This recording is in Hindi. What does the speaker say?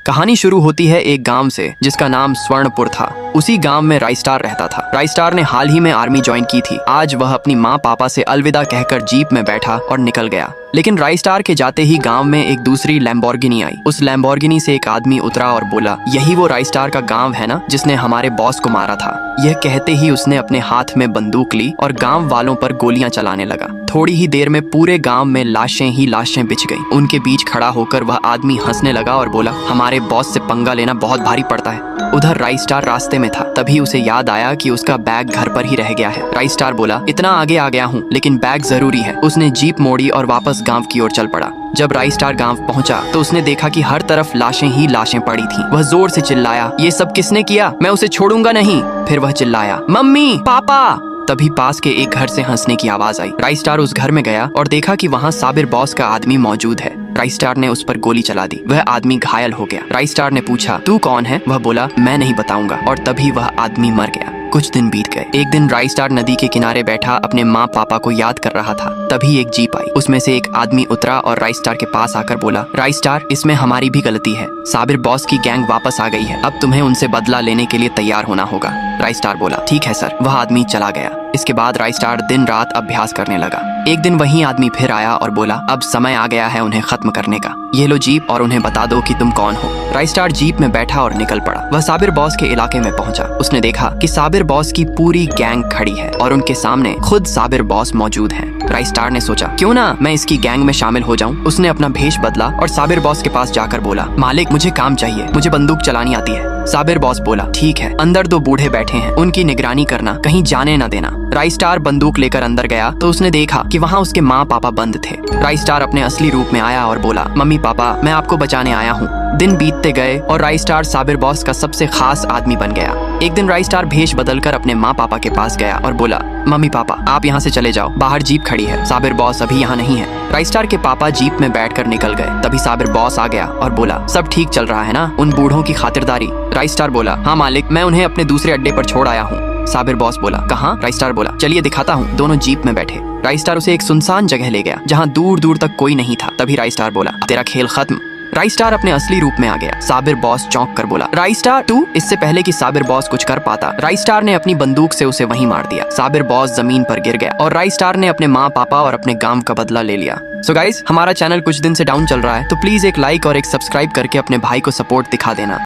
कहानी शुरू होती है एक गांव से जिसका नाम स्वर्णपुर था। उसी गांव में राइस्टार रहता था। राइस्टार ने हाल ही में आर्मी ज्वाइन की थी। आज वह अपनी माँ पापा से अलविदा कहकर जीप में बैठा और निकल गया। लेकिन राइस्टार के जाते ही गांव में एक दूसरी लैम्बोर्गिनी आई। उस लैम्बोर्गिनी से एक आदमी उतरा और बोला, यही वो राइस्टार का गांव है ना जिसने हमारे बॉस को मारा था। यह कहते ही उसने अपने हाथ में बंदूक ली और गांव वालों पर गोलियां चलाने लगा। थोड़ी ही देर में पूरे गांव में लाशें ही लाशें बिछ गईं। उनके बीच खड़ा होकर वह आदमी हंसने लगा और बोला, हमारे बॉस से पंगा लेना बहुत भारी पड़ता है। उधर राइस्टार रास्ते में था, तभी उसे याद आया कि उसका बैग घर पर ही रह गया है। राइस्टार बोला, इतना आगे आ गया हूँ लेकिन बैग जरूरी है। उसने जीप मोड़ी और वापस गांव की ओर चल पड़ा। जब राइस्टार गांव पहुंचा तो उसने देखा कि हर तरफ लाशें ही लाशें पड़ी थीं। वह जोर से चिल्लाया, ये सब किसने किया? मैं उसे छोड़ूंगा नहीं। फिर वह चिल्लाया, मम्मी, पापा। तभी पास के एक घर से हंसने की आवाज आई। राइस्टार उस घर में गया और देखा कि वहाँ साबिर बॉस का आदमी मौजूद है। राइस्टार ने उस पर गोली चला दी। वह आदमी घायल हो गया। राइस्टार ने पूछा, तू कौन है? वह बोला, मैं नहीं बताऊंगा। और तभी वह आदमी मर गया। कुछ दिन बीत गए। एक दिन राइस्टार नदी के किनारे बैठा अपने माँ पापा को याद कर रहा था। तभी एक जीप आई। उसमें से एक आदमी उतरा और राइस्टार के पास आकर बोला, राइस्टार, इसमें हमारी भी गलती है। साबिर बॉस की गैंग वापस आ गई है। अब तुम्हें उनसे बदला लेने के लिए तैयार होना होगा। राइस्टार बोला, ठीक है सर। वह आदमी चला गया। इसके बाद राइस्टार दिन रात अभ्यास करने लगा। एक दिन वही आदमी फिर आया और बोला, अब समय आ गया है उन्हें खत्म करने का। ये लो जीप और उन्हें बता दो कि तुम कौन हो। राइस्टार जीप में बैठा और निकल पड़ा। वह साबिर बॉस के इलाके में पहुंचा। उसने देखा कि साबिर बॉस की पूरी गैंग खड़ी है और उनके सामने खुद साबिर बॉस मौजूद हैं। राइस्टार ने सोचा, क्यों ना मैं इसकी गैंग में शामिल हो जाऊं। उसने अपना भेष बदला और साबिर बॉस के पास जाकर बोला, मालिक, मुझे काम चाहिए, मुझे बंदूक चलानी आती है। साबिर बॉस बोला, ठीक है, अंदर दो बूढ़े बैठे हैं, उनकी निगरानी करना, कहीं जाने न देना। राइस्टार बंदूक लेकर अंदर गया तो उसने देखा कि वहाँ उसके माँ पापा बंद थे। राइस्टार अपने असली रूप में आया और बोला, मम्मी पापा, मैं आपको बचाने आया हूँ। दिन बीतते गए और राइस्टार साबिर बॉस का सबसे खास आदमी बन गया। एक दिन राइस्टार भेष बदलकर अपने माँ पापा के पास गया और बोला, मम्मी पापा, आप यहाँ से चले जाओ, बाहर जीप खड़ी है, साबिर बॉस अभी यहाँ नहीं है। राइस्टार के पापा जीप में बैठकर निकल गए। तभी साबिर बॉस आ गया और बोला, सब ठीक चल रहा है ना, उन बूढ़ों की खातिरदारी? राइस्टार बोला, हाँ मालिक, मैं उन्हें अपने दूसरे अड्डे पर छोड़ आया हूँ। साबिर बॉस बोला, कहाँ? राइस्टार बोला, चलिए दिखाता हूँ। दोनों जीप में बैठे। राइस्टार उसे एक सुनसान जगह ले गया जहाँ दूर दूर तक कोई नहीं था। तभी राइस्टार बोला, तेरा खेल खत्म। राइस्टार अपने असली रूप में आ गया। साबिर बॉस चौंक कर बोला, राइस्टार तू? इससे पहले कि साबिर बॉस कुछ कर पाता, राइस्टार ने अपनी बंदूक से उसे वहीं मार दिया। साबिर बॉस जमीन पर गिर गया और राइस्टार ने अपने माँ पापा और अपने गांव का बदला ले लिया। सो गाइस, हमारा चैनल कुछ दिन से डाउन चल रहा है, तो प्लीज एक लाइक और एक सब्सक्राइब करके अपने भाई को सपोर्ट दिखा देना।